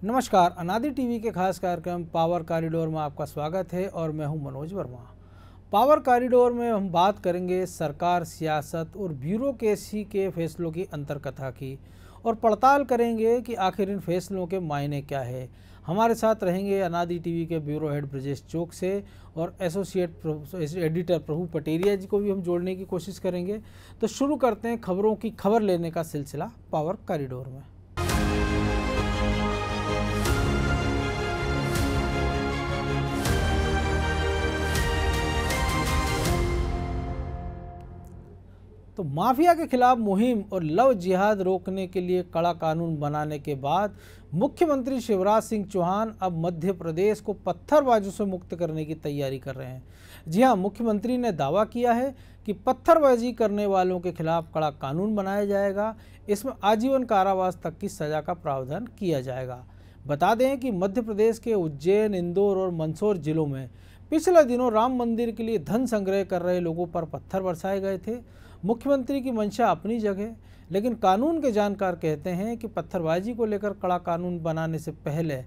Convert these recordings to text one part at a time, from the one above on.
नमस्कार, अनादि टीवी के खास कार्यक्रम पावर कॉरिडोर में आपका स्वागत है और मैं हूं मनोज वर्मा। पावर कॉरिडोर में हम बात करेंगे सरकार, सियासत और ब्यूरोक्रेसी के फैसलों की अंतर्कथा की और पड़ताल करेंगे कि आखिर इन फैसलों के मायने क्या है। हमारे साथ रहेंगे अनादि टीवी के ब्यूरो हेड ब्रजेश चौक से और एसोसिएट एडिटर प्रभु पटेरिया जी को भी हम जोड़ने की कोशिश करेंगे। तो शुरू करते हैं खबरों की खबर लेने का सिलसिला पावर कॉरिडोर में। तो माफिया के खिलाफ मुहिम और लव जिहाद रोकने के लिए कड़ा कानून बनाने के बाद मुख्यमंत्री शिवराज सिंह चौहान अब मध्य प्रदेश को पत्थरबाजों से मुक्त करने की तैयारी कर रहे हैं। जी हां, मुख्यमंत्री ने दावा किया है कि पत्थरबाजी करने वालों के खिलाफ कड़ा कानून बनाया जाएगा। इसमें आजीवन कारावास तक की सजा का प्रावधान किया जाएगा। बता दें कि मध्य प्रदेश के उज्जैन, इंदौर और मंदसौर जिलों में पिछले दिनों राम मंदिर के लिए धन संग्रह कर रहे लोगों पर पत्थर बरसाए गए थे। मुख्यमंत्री की मंशा अपनी जगह, लेकिन कानून के जानकार कहते हैं कि पत्थरबाजी को लेकर कड़ा कानून बनाने से पहले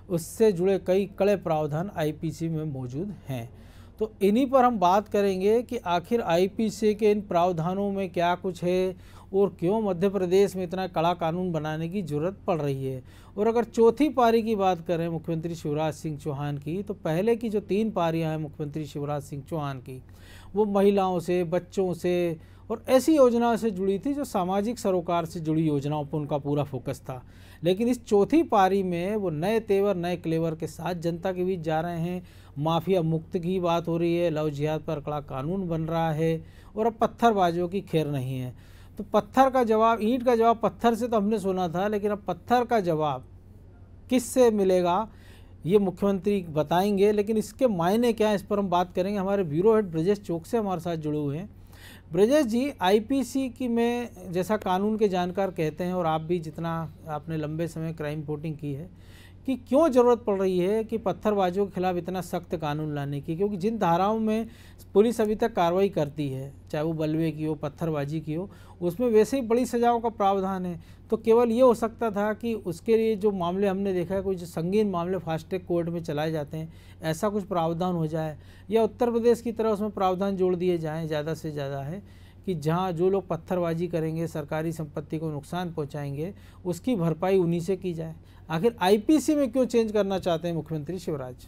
उससे जुड़े कई कड़े प्रावधान आईपीसी में मौजूद हैं। तो इन्हीं पर हम बात करेंगे कि आखिर आईपीसी के इन प्रावधानों में क्या कुछ है और क्यों मध्य प्रदेश में इतना कड़ा कानून बनाने की जरूरत पड़ रही है। और अगर चौथी पारी की बात करें मुख्यमंत्री शिवराज सिंह चौहान की, तो पहले की जो 3 पारियां हैं मुख्यमंत्री शिवराज सिंह चौहान की, वो महिलाओं से, बच्चों से और ऐसी योजनाओं से जुड़ी थी जो सामाजिक सरोकार से जुड़ी योजनाओं पर उनका पूरा फोकस था। लेकिन इस चौथी पारी में वो नए तेवर, नए क्लेवर के साथ जनता के बीच जा रहे हैं। माफिया मुक्त की बात हो रही है, लव जिहाद पर कड़ा कानून बन रहा है और अब पत्थरबाजियों की खैर नहीं है। तो पत्थर का जवाब, ईंट का जवाब पत्थर से तो हमने सुना था, लेकिन अब पत्थर का जवाब किससे मिलेगा ये मुख्यमंत्री बताएंगे। लेकिन इसके मायने क्या है, इस पर हम बात करेंगे। हमारे ब्यूरो हेड ब्रजेश चौक से हमारे साथ जुड़े हुए हैं। ब्रजेश जी, आईपीसी की में जैसा कानून के जानकार कहते हैं और आप भी जितना आपने लंबे समय क्राइम रिपोर्टिंग की है, कि क्यों ज़रूरत पड़ रही है कि पत्थरबाजियों के खिलाफ इतना सख्त कानून लाने की, क्योंकि जिन धाराओं में पुलिस अभी तक कार्रवाई करती है, चाहे वो बलवे की हो, पत्थरबाजी की हो, उसमें वैसे ही बड़ी सजाओं का प्रावधान है। तो केवल ये हो सकता था कि उसके लिए जो मामले हमने देखा है, कोई जो संगीन मामले फास्ट ट्रैक कोर्ट में चलाए जाते हैं, ऐसा कुछ प्रावधान हो जाए, या उत्तर प्रदेश की तरह उसमें प्रावधान जोड़ दिए जाएँ ज़्यादा से ज़्यादा है कि जहाँ जो लोग पत्थरबाजी करेंगे, सरकारी संपत्ति को नुकसान पहुँचाएंगे, उसकी भरपाई उन्हीं से की जाए। आखिर आईपीसी में क्यों चेंज करना चाहते हैं मुख्यमंत्री शिवराज?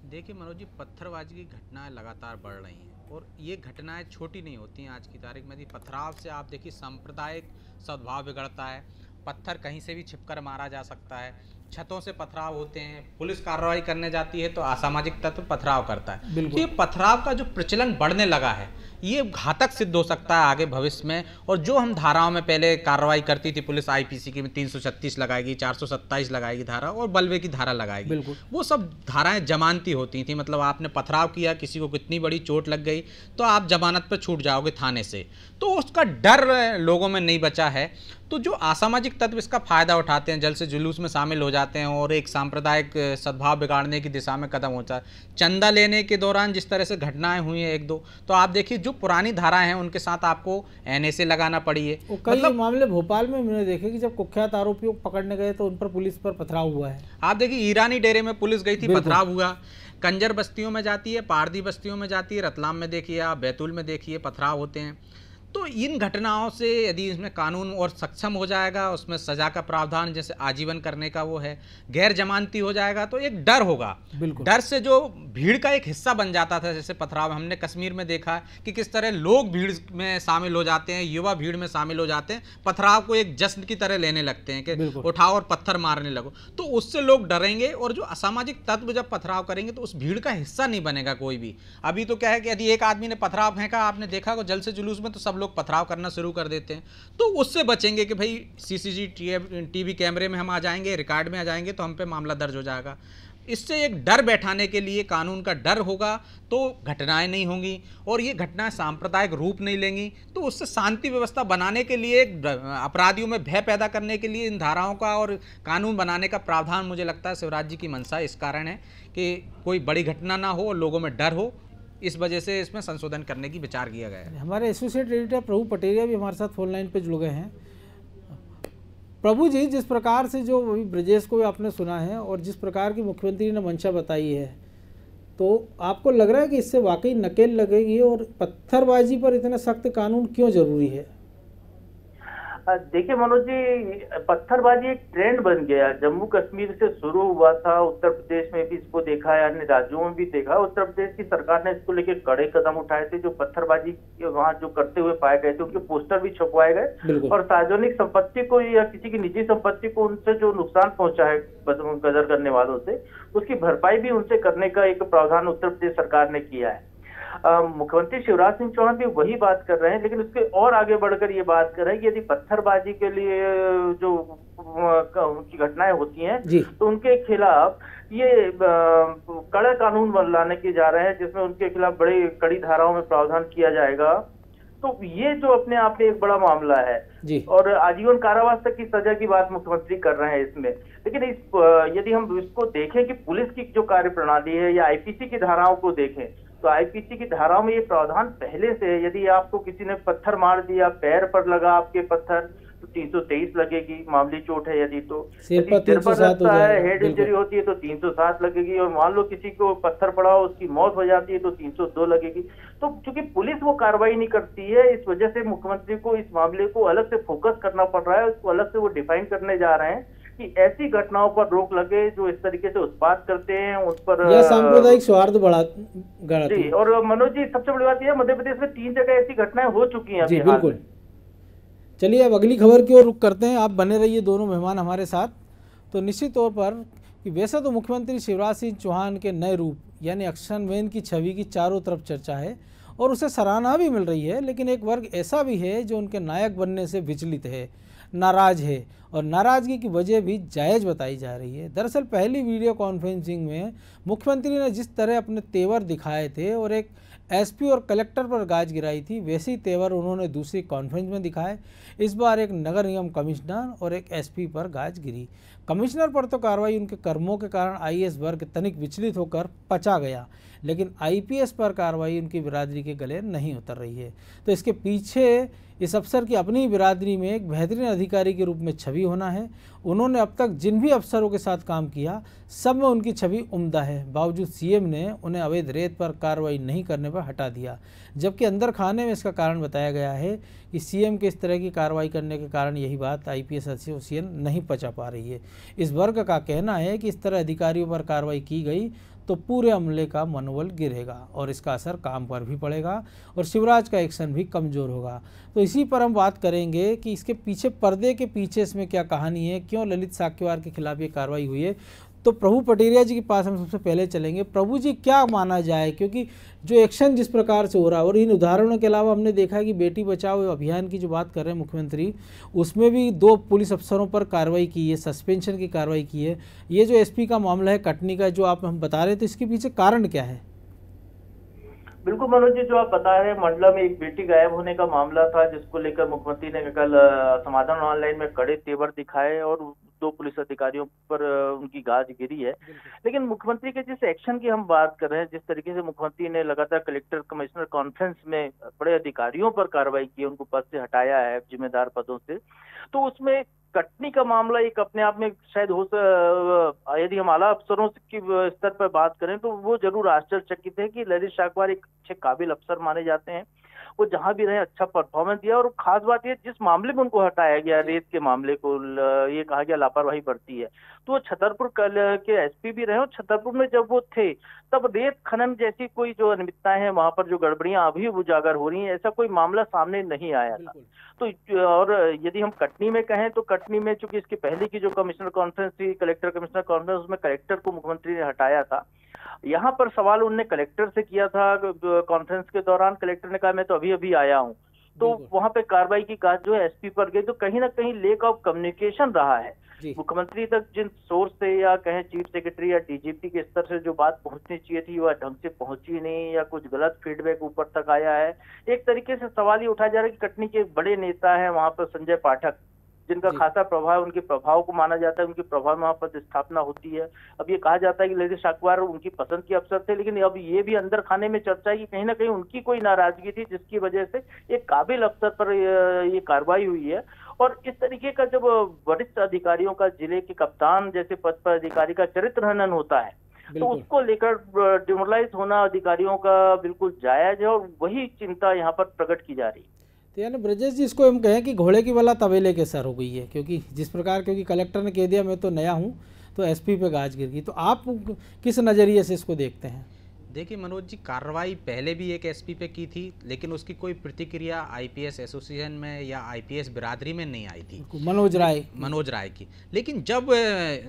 देखिए मनोज जी, पत्थरबाजी की घटनाएं लगातार बढ़ रही हैं और ये घटनाएं छोटी नहीं होती हैं। आज की तारीख में पथराव से आप देखिए सांप्रदायिक सद्भाव बिगड़ता है, पत्थर कहीं से भी छिपकर मारा जा सकता है, छतों से पथराव होते हैं, पुलिस कार्रवाई करने जाती है तो असामाजिक तत्व पथराव करता है। तो ये पथराव का जो प्रचलन बढ़ने लगा है, ये घातक सिद्ध हो सकता है आगे भविष्य में। और जो हम धाराओं में पहले कार्रवाई करती थी पुलिस, आईपीसी की 336 लगाएगी, 427 लगाएगी धारा और बलवे की धारा लगाएगी, वो सब धाराएं जमानती होती थी। मतलब आपने पथराव किया, किसी को कितनी बड़ी चोट लग गई तो आप जमानत पर छूट जाओगे थाने से, तो उसका डर लोगों में नहीं बचा है। तो जो असामाजिक तत्व इसका फायदा उठाते हैं, जल से जुलूस में शामिल हो जाते हैं और एक सांप्रदायिक सद्भाव बिगाड़ने की दिशा में कदम होता है। चंदा लेने के दौरान जिस तरह से घटनाएं हुई हैं 1-2, तो आप देखिए जो पुरानी धाराएं हैं उनके साथ आपको एनएसए लगाना पड़ी है। कई मामले भोपाल में मैंने देखे कि जब कुख्यात आरोपियों को पकड़ने गए तो उन पर पुलिस पर पथराव हुआ है। आप देखिए ईरानी डेरे में पुलिस गई थी, पथराव हुआ। कंजर बस्तियों में जाती है, पारदी बस्तियों में जाती है, रतलाम में देखिए आप, बैतूल में देखिए पथराव होते हैं। तो इन घटनाओं से यदि इसमें कानून और सक्षम हो जाएगा, उसमें सजा का प्रावधान जैसे आजीवन करने का वो है, गैर जमानती हो जाएगा, तो एक डर होगा। डर से जो भीड़ का एक हिस्सा बन जाता था, जैसे पथराव हमने कश्मीर में देखा कि किस तरह लोग भीड़ में शामिल हो जाते हैं, युवा भीड़ में शामिल हो जाते हैं, पथराव को एक जश्न की तरह लेने लगते हैं कि उठाओ और पत्थर मारने लगो। तो उससे लोग डरेंगे और जो असामाजिक तत्व जब पथराव करेंगे तो उस भीड़ का हिस्सा नहीं बनेगा कोई भी। अभी तो क्या है कि यदि एक आदमी ने पथराव फेंका, आपने देखा जल से जुलूस में, तो सब लोग पथराव करना शुरू कर देते हैं। तो उससे बचेंगे कि भाई सीसीटीवी कैमरे में हम आ जाएंगे, रिकॉर्ड में आ जाएंगे तो हम पे मामला दर्ज हो जाएगा। इससे एक डर बैठाने के लिए, कानून का डर होगा तो घटनाएं नहीं होंगी और ये घटनाएं सांप्रदायिक रूप नहीं लेंगी। तो उससे शांति व्यवस्था बनाने के लिए, अपराधियों में भय पैदा करने के लिए इन धाराओं का और कानून बनाने का प्रावधान मुझे लगता है शिवराज जी की मंशा इस कारण है कि कोई बड़ी घटना ना हो और लोगों में डर हो। इस वजह से इसमें संशोधन करने की विचार किया गया है। हमारे एसोसिएट एडिटर प्रभु पटेरिया भी हमारे साथ फोन लाइन पे जुड़ गए हैं। प्रभु जी, जिस प्रकार से जो अभी ब्रजेश को आपने सुना है और जिस प्रकार की मुख्यमंत्री ने मंशा बताई है, तो आपको लग रहा है कि इससे वाकई नकेल लगेगी और पत्थरबाजी पर इतना सख्त कानून क्यों जरूरी है? देखिए मनोज जी, पत्थरबाजी एक ट्रेंड बन गया। जम्मू कश्मीर से शुरू हुआ था, उत्तर प्रदेश में भी इसको देखा है, अन्य राज्यों में भी देखा। उत्तर प्रदेश की सरकार ने इसको लेकर कड़े कदम उठाए थे। जो पत्थरबाजी वहां जो करते हुए पाए गए थे, उनके पोस्टर भी छपवाए गए और सार्वजनिक संपत्ति को या किसी की निजी संपत्ति को उनसे जो नुकसान पहुंचा है गदर करने वालों से, उसकी भरपाई भी उनसे करने का एक प्रावधान उत्तर प्रदेश सरकार ने किया है। मुख्यमंत्री शिवराज सिंह चौहान भी वही बात कर रहे हैं, लेकिन उसके और आगे बढ़कर ये बात कर रहे हैं कि यदि पत्थरबाजी के लिए जो उनकी घटनाएं होती हैं तो उनके खिलाफ ये कड़ा कानून लाने के जा रहे हैं, जिसमें उनके खिलाफ बड़ी कड़ी धाराओं में प्रावधान किया जाएगा। तो ये जो अपने आप में एक बड़ा मामला है और आजीवन कारावास तक की सजा की बात मुख्यमंत्री कर रहे हैं इसमें। लेकिन यदि हम इसको देखें कि पुलिस की जो कार्य प्रणाली है या आईपीसी की धाराओं को देखें, तो आईपीसी की धाराओं में ये प्रावधान पहले से है। यदि आपको किसी ने पत्थर मार दिया, पैर पर लगा आपके पत्थर, तो 323 लगेगी, मामूली चोट है यदि, तो सिर पर लगता है, हेड इंजरी होती है तो 307 लगेगी, और मान लो किसी को पत्थर पड़ा हो, उसकी मौत हो जाती है तो 302 लगेगी। तो चूंकि पुलिस वो कार्रवाई नहीं करती है, इस वजह से मुख्यमंत्री को इस मामले को अलग से फोकस करना पड़ रहा है। उसको अलग से वो डिफाइन करने जा रहे हैं कि ऐसी घटनाओं पर रोक लगे जो इस तरीके से उत्पात करते हैं, उस पर सांप्रदायिक सौहार्द बढ़ाती है। और मनोज जी, सबसे बड़ी बात यह है, मध्य प्रदेश में 3 जगह ऐसी घटनाएं हो चुकी हैं। जी बिल्कुल। चलिए अब अगली खबर की ओर रुख करते हैं। आप बने रहिए दोनों मेहमान हमारे साथ। तो निश्चित तौर पर कि वैसे तो मुख्यमंत्री शिवराज सिंह चौहान के नए रूप यानी एक्शन मैन की छवि की चारों तरफ चर्चा है और उसे सराहना भी मिल रही है, लेकिन एक वर्ग ऐसा भी है जो उनके नायक बनने से विचलित है, नाराज है और नाराजगी की वजह भी जायज़ बताई जा रही है। दरअसल पहली वीडियो कॉन्फ्रेंसिंग में मुख्यमंत्री ने जिस तरह अपने तेवर दिखाए थे और एक एसपी और कलेक्टर पर गाज गिराई थी, वैसे ही तेवर उन्होंने दूसरी कॉन्फ्रेंस में दिखाए। इस बार एक नगर निगम कमिश्नर और एक एसपी पर गाज गिरी। कमिश्नर पर तो कार्रवाई उनके कर्मों के कारण आईएएस वर्ग तनिक विचलित होकर पचा गया, लेकिन आईपीएस पर कार्रवाई उनकी बिरादरी के गले नहीं उतर रही है। तो इसके पीछे इस अफसर की अपनी बिरादरी में एक बेहतरीन अधिकारी के रूप में छवि होना है। उन्होंने अब तक जिन भी अफसरों के साथ काम किया, सब में उनकी छवि उम्दा है। बावजूद सीएम ने उन्हें अवैध रेत पर कार्रवाई नहीं करने पर हटा दिया, जबकि अंदर खाने में इसका कारण बताया गया है कि सीएम के इस तरह की कार्रवाई करने के कारण यही बात आईपीएस एसोसिएशन नहीं पचा पा रही है। इस वर्ग का कहना है कि इस तरह अधिकारियों पर कार्रवाई की गई तो पूरे अमले का मनोबल गिरेगा और इसका असर काम पर भी पड़ेगा और शिवराज का एक्शन भी कमज़ोर होगा। तो इसी पर हम बात करेंगे कि इसके पीछे, पर्दे के पीछे इसमें क्या कहानी है, क्यों ललित साक्यवार के खिलाफ ये कार्रवाई हुई है। तो प्रभु पटेरिया जी के पास हम सबसे पहले चलेंगे। प्रभु जी, क्या माना जाए, क्योंकि जो एक्शन जिस प्रकार से हो रहा है और इन उदाहरणों के अलावा हमने देखा है कि बेटी बचाओ अभियान की जो बात कर रहे हैं मुख्यमंत्री, उसमें भी 2 पुलिस अफसरों पर कार्रवाई की है, सस्पेंशन की कार्रवाई की है। ये जो एसपी का मामला है कटनी का जो आप हम बता रहे थे, इसके पीछे कारण क्या है? बिल्कुल मनोज जी, जो आप बता रहे हैं, मंडला में एक बेटी गायब होने का मामला था, जिसको लेकर मुख्यमंत्री ने कल समाधान ऑनलाइन में कड़े तेवर दिखाए और 2 पुलिस अधिकारियों पर उनकी गाज गिरी है। लेकिन मुख्यमंत्री के जिस एक्शन की हम बात कर रहे हैं, जिस तरीके से मुख्यमंत्री ने लगातार कलेक्टर कमिश्नर कॉन्फ्रेंस में बड़े अधिकारियों पर कार्रवाई की, उनको पद से हटाया है जिम्मेदार पदों से, तो उसमें कटनी का मामला एक अपने आप में शायद यदि हम आला अफसरों की स्तर पर बात करें तो वो जरूर आश्चर्यचकित है कि ललित साक्यवार एक अच्छे काबिल अफसर माने जाते हैं। वो जहां भी रहे अच्छा परफॉर्मेंस दिया और खास बात ये, जिस मामले में उनको हटाया गया, रेत के मामले को ये कहा गया लापरवाही बरती है, तो वो छतरपुर के एसपी भी रहे और छतरपुर में जब वो थे तब रेत खनन जैसी कोई जो अनियमितताएं हैं, वहां पर जो गड़बड़ियां अभी उजागर हो रही हैं, ऐसा कोई मामला सामने नहीं आया था। तो और यदि हम कटनी में कहें तो कटनी में चूंकि इसकी पहले की जो कमिश्नर कॉन्फ्रेंस थी, कलेक्टर कमिश्नर कॉन्फ्रेंस, उसमें कलेक्टर को मुख्यमंत्री ने हटाया था। यहाँ पर सवाल उनने कलेक्टर से किया था कॉन्फ्रेंस के दौरान। कलेक्टर ने कहा मैं तो अभी अभी आया हूँ, तो वहां पे कार्रवाई की गाज जो है एसपी पर गई। तो कहीं ना कहीं लेक ऑफ कम्युनिकेशन रहा है मुख्यमंत्री तक। जिन सोर्स से या कहें चीफ सेक्रेटरी या डीजीपी के स्तर से जो बात पहुंचनी चाहिए थी वह ढंग से पहुंची नहीं, या कुछ गलत फीडबैक ऊपर तक आया है। एक तरीके से सवाल ये उठाया जा रहा है कि कटनी के बड़े नेता हैं वहां पर संजय पाठक, जिनका खासा प्रभाव, उनके प्रभाव को माना जाता है, उनके प्रभाव में वहाँ पर स्थापना होती है। अब ये कहा जाता है कि ललित अखबार उनकी पसंद के अफसर थे, लेकिन अब ये भी अंदर खाने में चर्चा है कि कहीं ना कहीं उनकी कोई नाराजगी थी जिसकी वजह से एक काबिल अफसर पर ये कार्रवाई हुई है। और इस तरीके का जब वरिष्ठ अधिकारियों का, जिले के कप्तान जैसे पद पर अधिकारी का चरित्र हनन होता है, तो उसको लेकर डिमोरलाइज होना अधिकारियों का बिल्कुल जायज है, और वही चिंता यहाँ पर प्रकट की जा रही है। तो यानी ब्रजेश जी, इसको हम कहें कि घोड़े की बला तबेले के सर हो गई है, क्योंकि जिस प्रकार, क्योंकि कलेक्टर ने कह दिया मैं तो नया हूँ, तो एसपी पे गाज गिर गई। तो आप किस नज़रिए से इसको देखते हैं? देखिए मनोज जी, कार्रवाई पहले भी एक एसपी पे की थी, लेकिन उसकी कोई प्रतिक्रिया आईपीएस एसोसिएशन में या आईपीएस बिरादरी में नहीं आई थी, मनोज राय की। लेकिन जब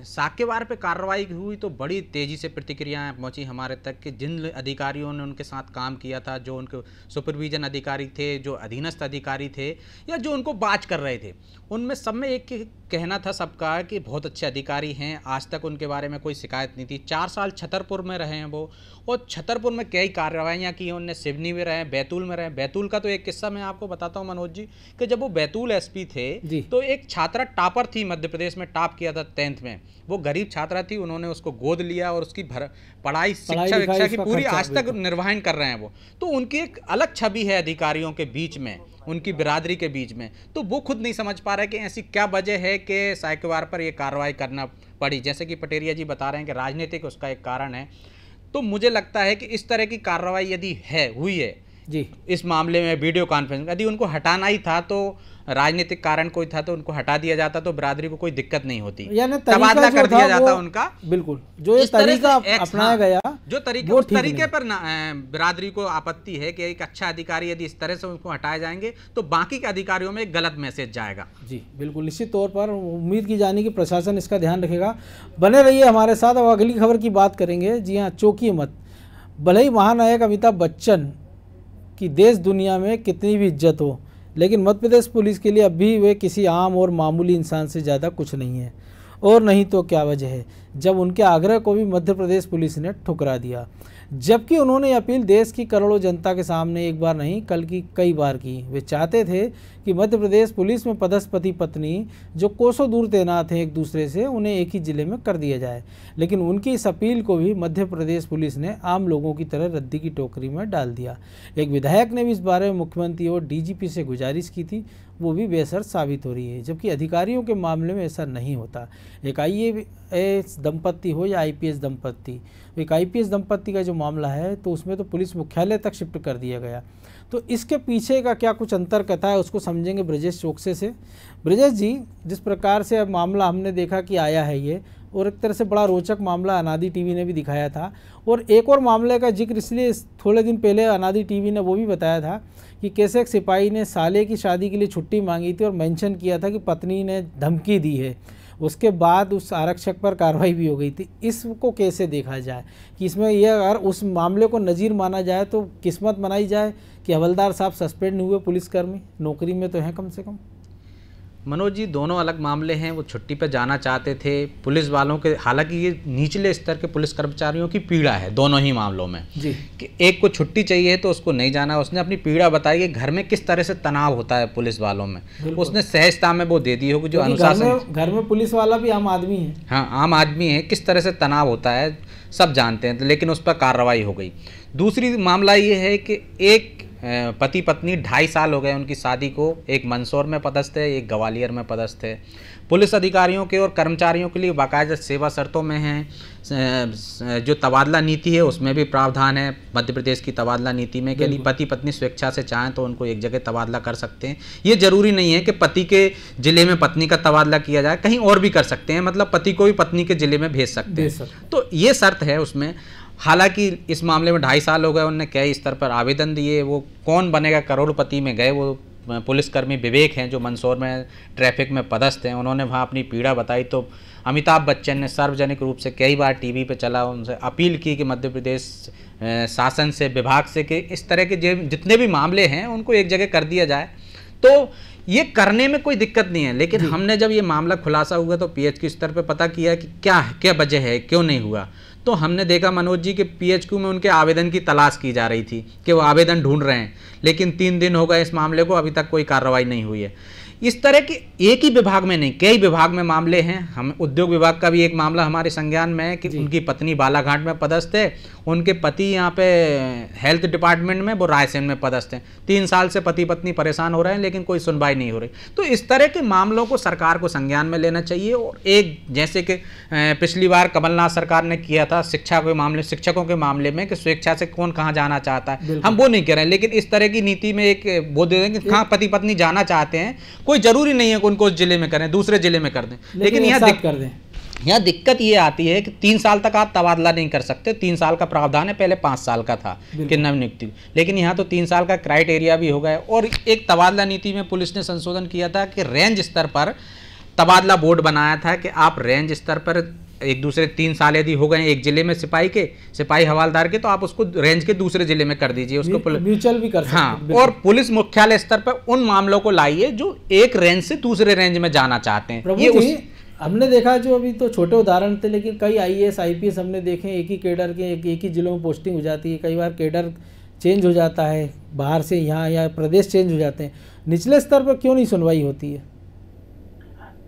साकेवार पे कार्रवाई हुई तो बड़ी तेजी से प्रतिक्रियाएं पहुंची हमारे तक कि जिन अधिकारियों ने उनके साथ काम किया था, जो उनके सुपरविजन अधिकारी थे, जो अधीनस्थ अधिकारी थे, या जो उनको बाज कर रहे थे, उनमें सब में एक कहना था सबका कि बहुत अच्छे अधिकारी हैं, आज तक उनके बारे में कोई शिकायत नहीं थी। 4 साल छतरपुर में रहे हैं वो, और छतरपुर में कई कार्रवाइयाँ की हैं उनने, सिवनी में रहे, बैतूल में रहे। बैतूल का तो एक किस्सा मैं आपको बताता हूँ मनोज जी, कि जब वो बैतूल एसपी थे तो एक छात्रा टॉपर थी, मध्य प्रदेश में टॉप किया था 10th में, वो गरीब छात्रा थी, उन्होंने उसको गोद लिया और उसकी पढ़ाई शिक्षा की पूरी आज तक निर्वहन कर रहे हैं वो। तो उनकी एक अलग छवि है अधिकारियों के बीच में, उनकी बिरादरी के बीच में। तो वो खुद नहीं समझ पा रहे कि ऐसी क्या वजह है कि साकेवार पर ये कार्रवाई करना पड़ी। जैसे कि पटेरिया जी बता रहे हैं कि राजनीतिक उसका एक कारण है। तो मुझे लगता है कि इस तरह की कार्रवाई यदि हुई है जी, इस मामले में वीडियो कॉन्फ्रेंस, यदि उनको हटाना ही था तो राजनीतिक कारण कोई था तो उनको हटा दिया जाता, तो बिरादरी को कोई दिक्कत नहीं होती, तबादला कर दिया जाता उनका। बिल्कुल, जो ये तरीका अपनाया गया, जो तरीके, उस तरीके पर बिरादरी को आपत्ति है कि एक अच्छा अधिकारी यदि इस तरह से उनको हटाए जाएंगे तो बाकी के अधिकारियों में एक गलत मैसेज जाएगा। जी बिल्कुल, निश्चित तौर पर उम्मीद की जानी कि प्रशासन इसका ध्यान रखेगा। बने रहिए हमारे साथ। अब अगली खबर की बात करेंगे। जी हाँ, चौंकिए मत। भले ही महानायक अमिताभ बच्चन की देश दुनिया में कितनी भी इज्जत हो, लेकिन मध्य प्रदेश पुलिस के लिए अब भी वे किसी आम और मामूली इंसान से ज़्यादा कुछ नहीं है। और नहीं तो क्या वजह है जब उनके आग्रह को भी मध्य प्रदेश पुलिस ने ठुकरा दिया, जबकि उन्होंने अपील देश की करोड़ों जनता के सामने एक बार नहीं कल की कई बार की। वे चाहते थे कि मध्य प्रदेश पुलिस में पदस्थ पति पत्नी जो कोसों दूर तैनात हैं एक दूसरे से, उन्हें एक ही जिले में कर दिया जाए, लेकिन उनकी इस अपील को भी मध्य प्रदेश पुलिस ने आम लोगों की तरह रद्दी की टोकरी में डाल दिया। एक विधायक ने भी इस बारे में मुख्यमंत्री और डीजीपी से गुजारिश की थी, वो भी बेअसर साबित हो रही है, जबकि अधिकारियों के मामले में ऐसा नहीं होता। एक आईएएस दंपत्ति हो या आईपीएस दंपत्ति, एक आईपीएस दंपत्ति का जो मामला है तो उसमें तो पुलिस मुख्यालय तक शिफ्ट कर दिया गया। तो इसके पीछे का क्या कुछ अंतर कथा है, उसको समझेंगे ब्रजेश चौकसे से। ब्रजेश जी, जिस प्रकार से अब मामला हमने देखा कि आया है ये, और एक तरह से बड़ा रोचक मामला अनादि टीवी ने भी दिखाया था, और एक और मामले का जिक्र इसलिए थोड़े दिन पहले अनादि टीवी ने वो भी बताया था कि कैसे एक सिपाही ने साले की शादी के लिए छुट्टी मांगी थी और मेंशन किया था कि पत्नी ने धमकी दी है। उसके बाद उस आरक्षक पर कार्रवाई भी हो गई थी। इसको कैसे देखा जाए कि इसमें यह अगर उस मामले को नज़ीर माना जाए तो किस्मत मनाई जाए कि हवलदार साहब सस्पेंड हुए, पुलिसकर्मी नौकरी में तो हैं कम से कम। मनोज जी, दोनों अलग मामले हैं। वो छुट्टी पर जाना चाहते थे पुलिस वालों के, हालांकि ये निचले स्तर के पुलिस कर्मचारियों की पीड़ा है दोनों ही मामलों में जी, कि एक को छुट्टी चाहिए तो उसको नहीं जाना। उसने अपनी पीड़ा बताई कि घर में किस तरह से तनाव होता है पुलिस वालों में, उसने सहजता में वो दे दी होगी जो अनुशासन। घर में पुलिस वाला भी आम आदमी है। हाँ, आम आदमी है, किस तरह से तनाव होता है सब जानते हैं, लेकिन उस पर कार्रवाई हो गई। दूसरी मामला ये है कि एक पति पत्नी 2.5 साल हो गए उनकी शादी को, एक मंदसौर में पदस्थ है, एक ग्वालियर में पदस्थ है। पुलिस अधिकारियों के और कर्मचारियों के लिए बाकायदा सेवा शर्तों में हैं। जो तबादला नीति है उसमें भी प्रावधान है मध्य प्रदेश की तबादला नीति में, कि पति पत्नी स्वेच्छा से चाहें तो उनको एक जगह तबादला कर सकते हैं। ये जरूरी नहीं है कि पति के जिले में पत्नी का तबादला किया जाए, कहीं और भी कर सकते हैं, मतलब पति को भी पत्नी के जिले में भेज सकते हैं। तो ये शर्त है उसमें। हालांकि इस मामले में 2.5 साल हो गए, उन्होंने कई स्तर पर आवेदन दिए। वो कौन बनेगा करोड़पति में गए, वो पुलिसकर्मी विवेक हैं जो मंदसौर में ट्रैफिक में पदस्थ हैं, उन्होंने वहाँ अपनी पीड़ा बताई। तो अमिताभ बच्चन ने सार्वजनिक रूप से कई बार टीवी पे चला, उनसे अपील की कि मध्य प्रदेश शासन से, विभाग से, कि इस तरह के जितने भी मामले हैं उनको एक जगह कर दिया जाए। तो ये करने में कोई दिक्कत नहीं है, लेकिन हमने जब ये मामला खुलासा हुआ तो पीएचक्यू स्तर पे पता किया कि क्या वजह है, क्यों नहीं हुआ। तो हमने देखा मनोज जी कि पीएचक्यू में उनके आवेदन की तलाश की जा रही थी कि वो आवेदन ढूंढ रहे हैं, लेकिन 3 दिन हो गए इस मामले को, अभी तक कोई कार्रवाई नहीं हुई है। इस तरह के एक ही विभाग में नहीं, कई विभाग में मामले हैं। हम उद्योग विभाग का भी एक मामला हमारे संज्ञान में है कि उनकी पत्नी बालाघाट में पदस्थ है, उनके पति यहाँ पे हेल्थ डिपार्टमेंट में, वो रायसेन में पदस्थ हैं। 3 साल से पति पत्नी परेशान हो रहे हैं लेकिन कोई सुनवाई नहीं हो रही। तो इस तरह के मामलों को सरकार को संज्ञान में लेना चाहिए। और एक जैसे कि पिछली बार कमलनाथ सरकार ने किया था शिक्षा के मामले, शिक्षकों के मामले में कि स्वेच्छा से कौन कहाँ जाना चाहता है, हम वो नहीं कह रहे हैं, लेकिन इस तरह की नीति में एक वो दे दें कि कहाँ पति पत्नी जाना चाहते हैं, कोई जरूरी नहीं है कि उनको उस जिले में करें, दूसरे जिले में कर दें। लेकिन यहाँ दिक्कत ये आती है कि 3 साल तक आप तबादला नहीं कर सकते। 3 साल का प्रावधान है, पहले 5 साल का था कि नवनियुक्ति, लेकिन यहाँ तो 3 साल का क्राइटेरिया भी हो गया। और एक तबादला नीति में पुलिस ने संशोधन किया था कि रेंज स्तर पर तबादला बोर्ड बनाया था कि आप रेंज स्तर पर एक दूसरे 3 साल यदि हो गए एक जिले में सिपाही हवालदार के, तो आप उसको रेंज के दूसरे जिले में कर दीजिए, उसको म्यूचुअल भी कर सकते। हाँ, और पुलिस मुख्यालय स्तर पर उन मामलों को लाइए जो एक रेंज से दूसरे रेंज में जाना चाहते हैं। ये हमने देखा, जो अभी तो छोटे उदाहरण थे, लेकिन कई IAS IPS हमने देखे एक ही कैडर के एक ही जिलों में पोस्टिंग हो जाती है। कई बार कैडर चेंज हो जाता है, बाहर से यहाँ या प्रदेश चेंज हो जाते हैं। निचले स्तर पर क्यों नहीं सुनवाई होती है?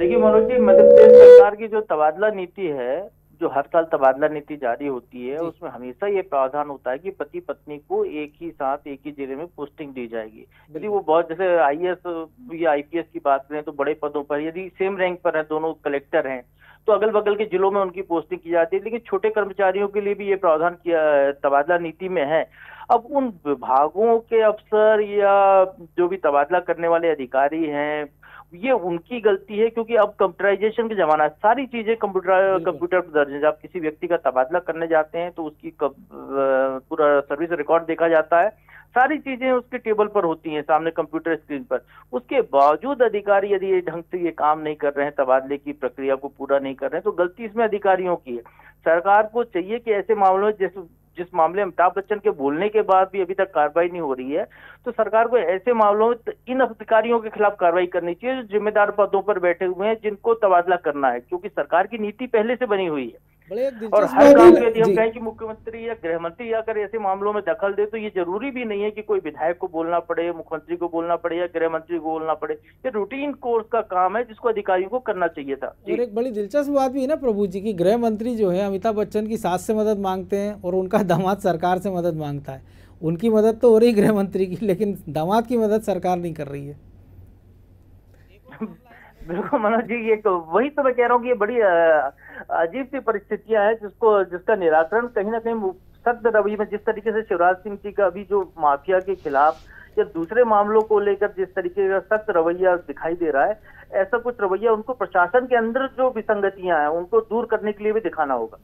देखिए मनोज जी, मध्य प्रदेश सरकार की जो तबादला नीति है, जो हर साल तबादला नीति जारी होती है, उसमें हमेशा ये प्रावधान होता है कि पति पत्नी को एक ही साथ एक ही जिले में पोस्टिंग दी जाएगी। यदि वो बहुत, जैसे IAS या IPS की बात करें तो बड़े पदों पर यदि सेम रैंक पर है, दोनों कलेक्टर हैं, तो अगल बगल के जिलों में उनकी पोस्टिंग की जाती है। लेकिन छोटे कर्मचारियों के लिए भी ये प्रावधान किया तबादला नीति में है। अब उन विभागों के अफसर या जो भी तबादला करने वाले अधिकारी हैं, ये उनकी गलती है, क्योंकि अब कंप्यूटराइजेशन का जमाना है, सारी चीजें कंप्यूटर पर दर्ज है। जब किसी व्यक्ति का तबादला करने जाते हैं तो उसकी पूरा सर्विस रिकॉर्ड देखा जाता है, सारी चीजें उसके टेबल पर होती हैं सामने कंप्यूटर स्क्रीन पर। उसके बावजूद अधिकारी यदि ये ढंग से ये काम नहीं कर रहे हैं, तबादले की प्रक्रिया को पूरा नहीं कर रहे हैं, तो गलती इसमें अधिकारियों की है। सरकार को चाहिए कि ऐसे मामलों में, जिस मामले में अमिताभ बच्चन के बोलने के बाद भी अभी तक कार्रवाई नहीं हो रही है, तो सरकार को ऐसे मामलों में इन अधिकारियों के खिलाफ कार्रवाई करनी चाहिए जो जिम्मेदार पदों पर बैठे हुए हैं, जिनको तबादला करना है, क्योंकि सरकार की नीति पहले से बनी हुई है। और हर काम में यदि हम कहें कि मुख्यमंत्री या गृह मंत्री अगर ऐसे मामलों में दखल दे, तो ये जरूरी भी नहीं है कि कोई विधायक को बोलना पड़े, मुख्यमंत्री को बोलना पड़े या गृह मंत्री को बोलना पड़े। ये रूटीन कोर्स का काम है जिसको अधिकारियों को करना चाहिए था। और एक बड़ी दिलचस्प बात भी है ना प्रभु जी की, गृह मंत्री जो है अमिताभ बच्चन की सास से मदद मांगते हैं और उनका दामाद सरकार से मदद मांगता है। उनकी मदद तो हो रही गृह मंत्री की, लेकिन दामाद की मदद सरकार नहीं कर रही है। बिल्कुल मनोज जी, ये तो वही तो मैं कह रहा हूँ कि ये बड़ी अजीब सी परिस्थितियां हैं जिसका निराकरण कहीं ना कहीं सख्त रवैये में, जिस तरीके से शिवराज सिंह जी का अभी जो माफिया के खिलाफ या दूसरे मामलों को लेकर जिस तरीके का सख्त रवैया दिखाई दे रहा है, ऐसा कुछ रवैया उनको प्रशासन के अंदर जो विसंगतियां हैं उनको दूर करने के लिए भी दिखाना होगा।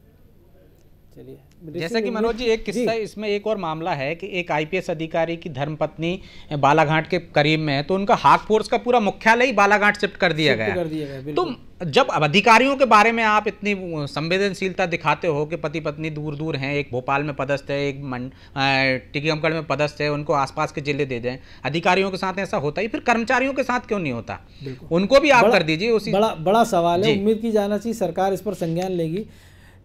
चलिए, जैसा कि मनोज जी एक किस्सा, इसमें एक और मामला है कि एक IPS अधिकारी की धर्मपत्नी बालाघाट के करीब में है, तो उनका हाक फोर्स का पूरा मुख्यालय ही बालाघाट शिफ्ट कर दिया गया। तो जब अब अधिकारियों के बारे में आप इतनी संवेदनशीलता दिखाते हो कि पति पत्नी दूर दूर हैं, एक भोपाल में पदस्थ है, एक टीकमगढ़ में पदस्थ है, उनको आसपास के जिले दे दें, अधिकारियों के साथ ऐसा होता ही, फिर कर्मचारियों के साथ क्यों नहीं होता? उनको भी आप कर दीजिए। उसी बड़ा सवाल है, उम्मीद की जाना चाहिए सरकार इस पर संज्ञान लेगी।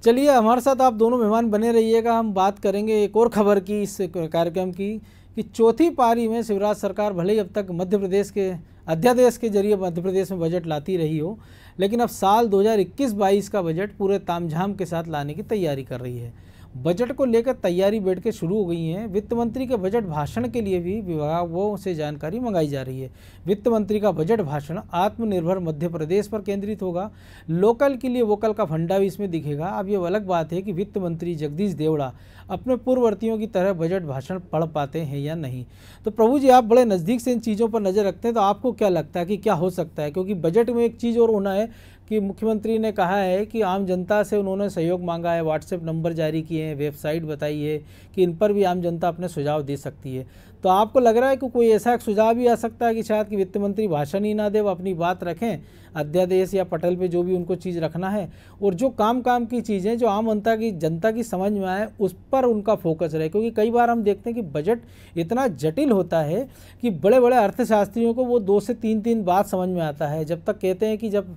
चलिए, हमारे साथ आप दोनों मेहमान बने रहिएगा। हम बात करेंगे एक और खबर की, इस कार्यक्रम की, कि चौथी पारी में शिवराज सरकार भले ही अब तक मध्य प्रदेश के अध्यादेश के जरिए मध्य प्रदेश में बजट लाती रही हो, लेकिन अब साल 2021-22 का बजट पूरे तामझाम के साथ लाने की तैयारी कर रही है। बजट को लेकर तैयारी बैठ के शुरू हो गई हैं। वित्त मंत्री के बजट भाषण के लिए भी विभागों से जानकारी मंगाई जा रही है। वित्त मंत्री का बजट भाषण आत्मनिर्भर मध्य प्रदेश पर केंद्रित होगा। लोकल के लिए वोकल का फंडा भी इसमें दिखेगा। अब ये अलग बात है कि वित्त मंत्री जगदीश देवड़ा अपने पूर्ववर्तियों की तरह बजट भाषण पढ़ पाते हैं या नहीं। तो प्रभु जी, आप बड़े नज़दीक से इन चीज़ों पर नज़र रखते हैं, तो आपको क्या लगता है कि क्या हो सकता है? क्योंकि बजट में एक चीज़ और होना है कि मुख्यमंत्री ने कहा है कि आम जनता से उन्होंने सहयोग मांगा है, व्हाट्सएप नंबर जारी किए हैं, वेबसाइट बताई है कि इन पर भी आम जनता अपने सुझाव दे सकती है। तो आपको लग रहा है कि कोई ऐसा एक सुझाव भी आ सकता है कि शायद कि वित्त मंत्री भाषण ही ना दे, वो अपनी बात रखें, अध्यादेश या पटल पे जो भी उनको चीज़ रखना है, और जो काम की चीज़ें जो आम जनता की समझ में आए उस पर उनका फोकस रहे? क्योंकि कई बार हम देखते हैं कि बजट इतना जटिल होता है कि बड़े बड़े अर्थशास्त्रियों को वो 2 से 3 बात समझ में आता है। जब तक कहते हैं कि जब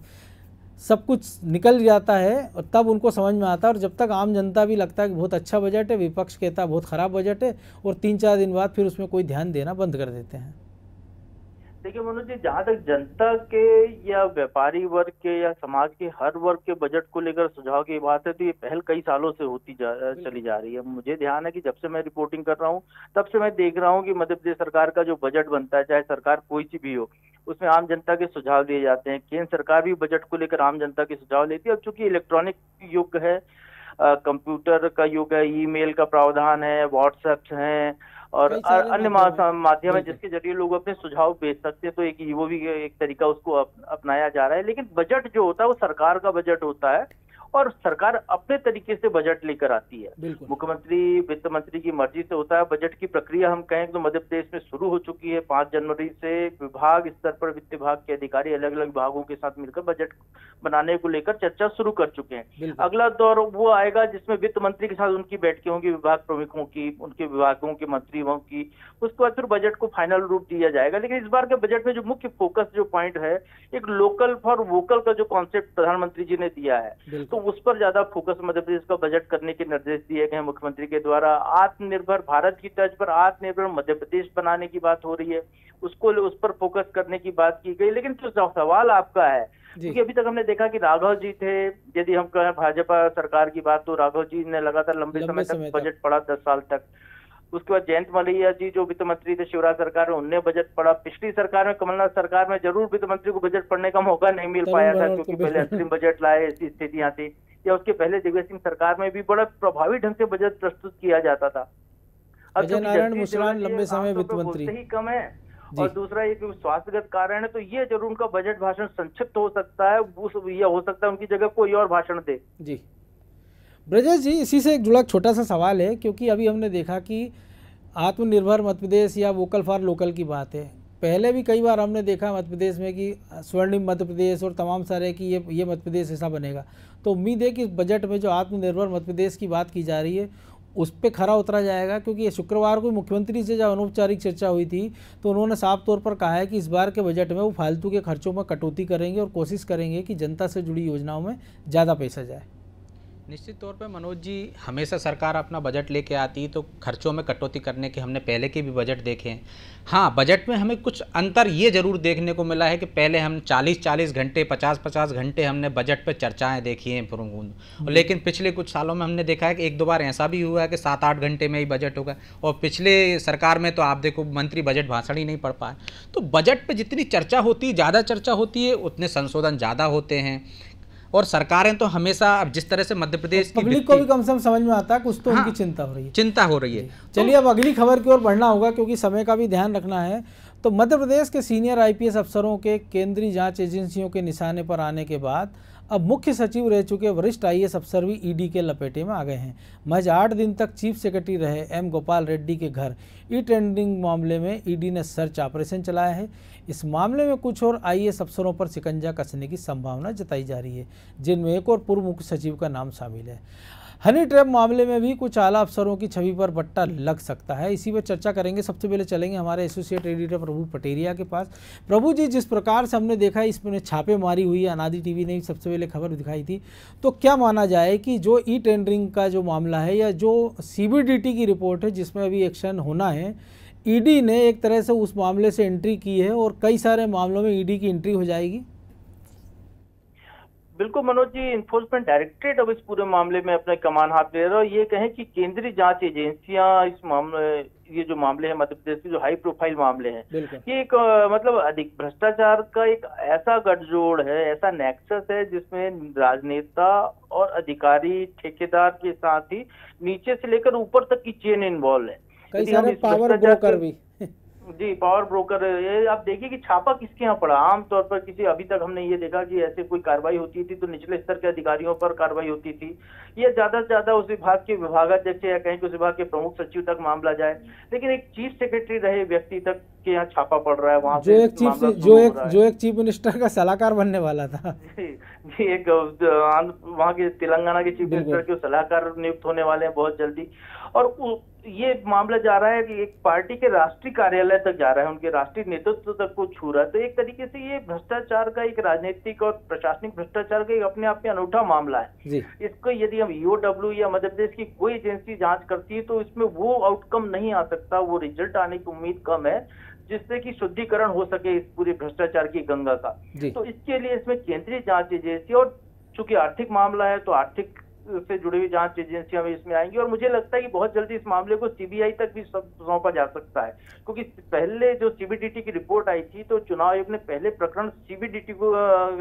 सब कुछ निकल जाता है और तब उनको समझ में आता है, और जब तक आम जनता भी लगता है कि बहुत अच्छा बजट है, विपक्ष कहता है बहुत ख़राब बजट है, और 3-4 दिन बाद फिर उसमें कोई ध्यान देना बंद कर देते हैं। देखिए मनोज जी, जहाँ तक जनता के या व्यापारी वर्ग के या समाज के हर वर्ग के बजट को लेकर सुझाव की बात है, तो ये पहल कई सालों से चली जा रही है। मुझे ध्यान है कि जब से मैं रिपोर्टिंग कर रहा हूँ तब से मैं देख रहा हूँ कि मध्य प्रदेश सरकार का जो बजट बनता है, चाहे सरकार कोई सी भी हो, उसमें आम जनता के सुझाव लिए जाते हैं। केंद्र सरकार भी बजट को लेकर आम जनता के सुझाव लेती है। अब चूंकि इलेक्ट्रॉनिक युग है, कंप्यूटर का युग है, ईमेल का प्रावधान है, व्हाट्सएप है और कई सारे अन्य माध्यम है बिल्कुल। जिसके जरिए लोग अपने सुझाव भेज सकते हैं। तो एक वो भी एक तरीका उसको अपनाया जा रहा है। लेकिन बजट जो होता है वो सरकार का बजट होता है और सरकार अपने तरीके से बजट लेकर आती है। बिल्कुल। मुख्यमंत्री वित्त मंत्री की मर्जी से होता है। बजट की प्रक्रिया हम कहें तो मध्य प्रदेश में शुरू हो चुकी है। 5 जनवरी से विभाग स्तर पर वित्त विभाग के अधिकारी अलग अलग विभागों के साथ मिलकर बजट बनाने को लेकर चर्चा शुरू कर चुके हैं। अगला दौर वो आएगा जिसमें वित्त मंत्री के साथ उनकी बैठकें होंगी, विभाग प्रमुखों की, उनके विभागों के मंत्रियों की। उसके बाद फिर बजट को फाइनल रूप दिया जाएगा। लेकिन इस बार के बजट में जो मुख्य फोकस जो पॉइंट है, एक लोकल फॉर वोकल का जो कॉन्सेप्ट प्रधानमंत्री जी ने दिया है, तो उस पर ज्यादा फोकस मध्य प्रदेश का बजट करने के निर्देश दिए गए मुख्यमंत्री के द्वारा। आत्मनिर्भर भारत की तर्ज पर आत्मनिर्भर मध्य प्रदेश बनाने की बात हो रही है, उस पर फोकस करने की बात की गई। लेकिन जो सवाल आपका है, क्योंकि अभी तक हमने देखा कि राघव जी थे, यदि हम कहें भाजपा सरकार की बात, तो राघव जी ने लगातार लंबे समय तक बजट पढ़ा, 10 साल तक। उसके बाद जयंत मलैया जी जो वित्त मंत्री थे शिवराज सरकार में, उनने बजट पढ़ा। पिछली सरकार में, कमलनाथ सरकार में जरूर वित्त मंत्री को बजट पढ़ने का मौका नहीं मिल पाया था, क्योंकि पहले अंतरिम बजट लाए, ऐसी स्थितियां थी। या उसके पहले दिग्विजय सिंह सरकार में भी बड़ा प्रभावी ढंग से बजट प्रस्तुत किया जाता था। अब अजय नारायण मुश्रान लंबे समय वित्त मंत्री ही कम है और दूसरा एक स्वास्थ्यगत कारण है, तो ये जरूर उनका बजट भाषण संक्षिप्त हो सकता है। या हो सकता है उनकी जगह कोई और भाषण दे। जी ब्रजेश जी, इसी से एक जुड़ा छोटा सा सवाल है, क्योंकि अभी हमने देखा कि आत्मनिर्भर मध्य प्रदेश या वोकल फॉर लोकल की बात है। पहले भी कई बार हमने देखा मध्य प्रदेश में कि स्वर्णिम मध्य प्रदेश और तमाम सारे कि ये मध्य प्रदेश ऐसा बनेगा। तो उम्मीद है कि बजट में जो आत्मनिर्भर मध्य प्रदेश की बात की जा रही है उस पर खरा उतरा जाएगा, क्योंकि ये शुक्रवार को मुख्यमंत्री से जब अनौपचारिक चर्चा हुई थी तो उन्होंने साफ तौर पर कहा है कि इस बार के बजट में वो फालतू के खर्चों में कटौती करेंगे और कोशिश करेंगे कि जनता से जुड़ी योजनाओं में ज़्यादा पैसा जाए। निश्चित तौर पे मनोज जी, हमेशा सरकार अपना बजट लेके आती है तो खर्चों में कटौती करने के हमने पहले के भी बजट देखे हैं। हाँ, बजट में हमें कुछ अंतर ये ज़रूर देखने को मिला है कि पहले हम 40-40 घंटे 50-50 घंटे हमने बजट पे चर्चाएं देखी हैं लेकिन पिछले कुछ सालों में हमने देखा है कि 1-2 बार ऐसा भी हुआ है कि 7-8 घंटे में ही बजट होगा। और पिछले सरकार में तो आप देखो मंत्री बजट भाषण ही नहीं पढ़ पाए। तो बजट पर जितनी चर्चा होती है, ज़्यादा चर्चा होती है, उतने संशोधन ज़्यादा होते हैं। और सरकारें तो हमेशा, अब जिस तरह से मध्य प्रदेश की पब्लिक को भी कम से कम समझ में आता है, कुछ तो उनकी चिंता हो रही है। चलिए अब अगली खबर की ओर बढ़ना होगा, क्योंकि समय का भी ध्यान रखना है। तो मध्य प्रदेश के सीनियर आईपीएस अफसरों के केंद्रीय जांच एजेंसियों के निशाने पर आने के बाद अब मुख्य सचिव रह चुके वरिष्ठ आईएएस अफसर भी ईडी के लपेटे में आ गए हैं। महज 8 दिन तक चीफ सेक्रेटरी रहे एम गोपाल रेड्डी के घर ई टेंडरिंग मामले में ईडी ने सर्च ऑपरेशन चलाया है। इस मामले में कुछ और आईएएस अफसरों पर शिकंजा कसने की संभावना जताई जा रही है, जिनमें एक और पूर्व मुख्य सचिव का नाम शामिल है। हनी ट्रैप मामले में भी कुछ आला अफसरों की छवि पर बट्टा लग सकता है। इसी पर चर्चा करेंगे। सबसे पहले चलेंगे हमारे एसोसिएट एडिटर प्रभु पटेरिया के पास। प्रभु जी, जिस प्रकार से हमने देखा इसमें छापेमारी हुई, अनादि टीवी ने सबसे पहले खबर दिखाई थी, तो क्या माना जाए कि जो ई टेंडरिंग का जो मामला है या जो सीबीडीटी की रिपोर्ट है जिसमें अभी एक्शन होना है, ईडी ने एक तरह से उस मामले से एंट्री की है और कई सारे मामलों में ईडी की एंट्री हो जाएगी? बिल्कुल मनोज जी, इन्फोर्समेंट डायरेक्टरेट अब इस पूरे मामले में अपने कमान हाथ ले रहा है। ये कहें कि केंद्रीय जांच एजेंसियां इस मामले, ये जो मामले हैं मध्य प्रदेश के जो हाई प्रोफाइल मामले हैं, ये एक मतलब अधिक भ्रष्टाचार का एक ऐसा गठजोड़ है, ऐसा नेक्सस है जिसमें राजनेता और अधिकारी, ठेकेदार के साथ ही नीचे से लेकर ऊपर तक की चेन इन्वॉल्व है। कई सारे पावर ब्रोकर भी जी, पावर ब्रोकर। ये आप देखिए कि छापा किसके यहाँ पड़ा। आमतौर पर किसी, अभी तक हमने ये देखा कि ऐसे कोई कार्रवाई होती थी तो निचले स्तर के अधिकारियों पर कार्रवाई होती थी। ये ज्यादा से ज्यादा उस विभाग के विभागाध्यक्ष या कहीं उस विभाग के प्रमुख सचिव तक मामला जाए, लेकिन एक चीफ सेक्रेटरी रहे व्यक्ति तक के यहाँ छापा पड़ रहा है। वहाँ जो एक चीफ मिनिस्टर का सलाहकार बनने वाला था जी, एक वहाँ के तेलंगाना के चीफ मिनिस्टर के सलाहकार नियुक्त होने वाले हैं बहुत जल्दी। और ये मामला जा रहा है कि एक पार्टी के राष्ट्रीय कार्यालय तक जा रहा है, उनके राष्ट्रीय नेतृत्व तक को छू रहा है। तो एक तरीके से ये भ्रष्टाचार का, एक राजनीतिक और प्रशासनिक भ्रष्टाचार का एक अपने आप में अनूठा मामला है। इसको यदि हम ईओडब्ल्यू या मध्य प्रदेश की कोई एजेंसी जांच करती है तो इसमें वो आउटकम नहीं आ सकता, वो रिजल्ट आने की उम्मीद कम है जिससे कि शुद्धिकरण हो सके इस पूरे भ्रष्टाचार की गंगा का। तो इसके लिए इसमें केंद्रीय जांच एजेंसी, और चूंकि आर्थिक मामला है तो आर्थिक से जुड़ी हुई जांच एजेंसियां भी इसमें आएंगी, और मुझे लगता है कि बहुत जल्दी इस मामले को सीबीआई तक भी सौंपा जा सकता है, क्योंकि पहले जो सीबीडीटी की रिपोर्ट आई थी तो चुनाव आयोग ने पहले प्रकरण सीबीडीटी को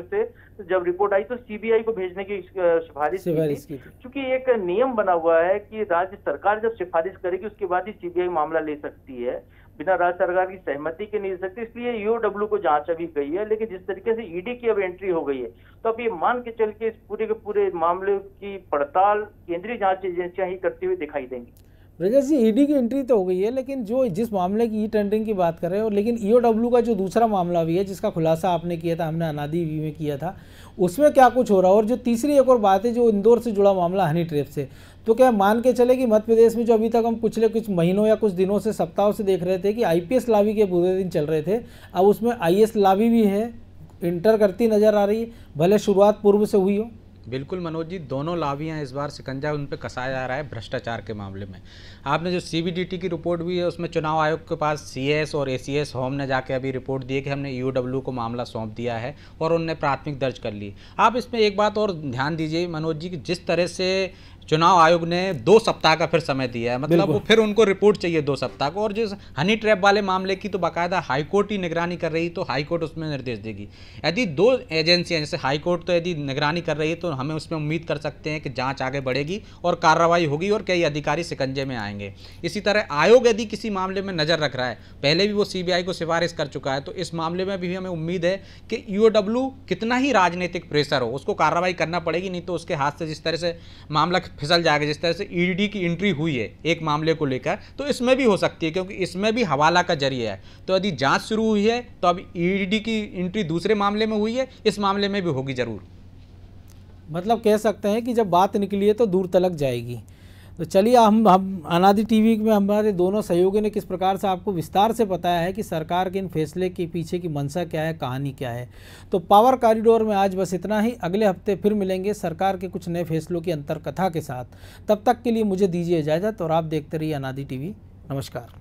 से जब रिपोर्ट आई तो सीबीआई को भेजने की सिफारिश की थी। क्योंकि एक नियम बना हुआ है कि राज्य सरकार जब सिफारिश करेगी उसके बाद ही सीबीआई मामला ले सकती है, बिना राज्य सरकार की सहमति के नहीं सकती। इसलिए ईओडब्ल्यू को जांच अभी गई है, लेकिन जिस तरीके से ईडी की अब एंट्री हो गई है तो अब ये मान के चल के इस पूरे के पूरे मामले की पड़ताल केंद्रीय जांच एजेंसियां ही करती हुई दिखाई देंगी। ब्रजेश जी, ईडी की एंट्री तो हो गई है, लेकिन जो जिस मामले की ई टेंडरिंग की बात कर रहे हो, लेकिन ईओडब्ल्यू का जो दूसरा मामला भी है जिसका खुलासा आपने किया था, हमने अनादि टीवी में किया था, उसमें क्या कुछ हो रहा है? और जो तीसरी एक और बात है जो इंदौर से जुड़ा मामला हनी ट्रैप से, तो क्या मान के चले कि मध्य प्रदेश में जो अभी तक हम पिछले कुछ महीनों या कुछ दिनों से सप्ताहों से देख रहे थे कि आईपीएस लावी के बुरे दिन चल रहे थे, अब उसमें आईएएस लावी भी है, इंटर करती नजर आ रही है, भले शुरुआत पूर्व से हुई हो। बिल्कुल मनोज जी, दोनों लावियां इस बार शिकंजा उन पे कसाया जा रहा है भ्रष्टाचार के मामले में। आपने जो सीबीडीटी की रिपोर्ट भी है उसमें चुनाव आयोग के पास सीएस और एसीएस होम ने जाके अभी रिपोर्ट दी है कि हमने ईओडब्ल्यू को मामला सौंप दिया है और उनने प्राथमिक दर्ज कर ली। आप इसमें एक बात और ध्यान दीजिए मनोज जी कि जिस तरह से चुनाव आयोग ने 2 सप्ताह का फिर समय दिया है, मतलब वो फिर उनको रिपोर्ट चाहिए 2 सप्ताह को, और जिस हनी ट्रैप वाले मामले की तो बाकायदा हाईकोर्ट ही निगरानी कर रही, तो हाईकोर्ट उसमें निर्देश देगी। यदि 2 एजेंसियां, जैसे हाईकोर्ट तो यदि निगरानी कर रही है तो हमें उसमें उम्मीद कर सकते हैं कि जांच आगे बढ़ेगी और कार्रवाई होगी और कई अधिकारी शिकंजे में आएंगे। इसी तरह आयोग यदि किसी मामले में नजर रख रहा है, पहले भी वो सीबीआई को सिफारिश कर चुका है, तो इस मामले में भी हमें उम्मीद है कि ईओडब्ल्यू कितना ही राजनीतिक प्रेशर हो उसको कार्रवाई करना पड़ेगी, नहीं तो उसके हाथ से जिस तरह से मामला फिसल जाएगा, जिस तरह से ईडी की एंट्री हुई है एक मामले को लेकर, तो इसमें भी हो सकती है, क्योंकि इसमें भी हवाला का जरिया है। तो यदि जांच शुरू हुई है तो अब ईडी की एंट्री दूसरे मामले में हुई है, इस मामले में भी होगी जरूर। मतलब कह सकते हैं कि जब बात निकली है तो दूर तलक जाएगी। तो चलिए, हम अनादि टीवी में हमारे दोनों सहयोगी ने किस प्रकार से आपको विस्तार से बताया है कि सरकार के इन फैसले के पीछे की मंशा क्या है, कहानी क्या है। तो पावर कॉरिडोर में आज बस इतना ही। अगले हफ्ते फिर मिलेंगे सरकार के कुछ नए फैसलों की अंतर्कथा के साथ। तब तक के लिए मुझे दीजिए इजाज़त और आप देखते रहिए अनादि टीवी। नमस्कार।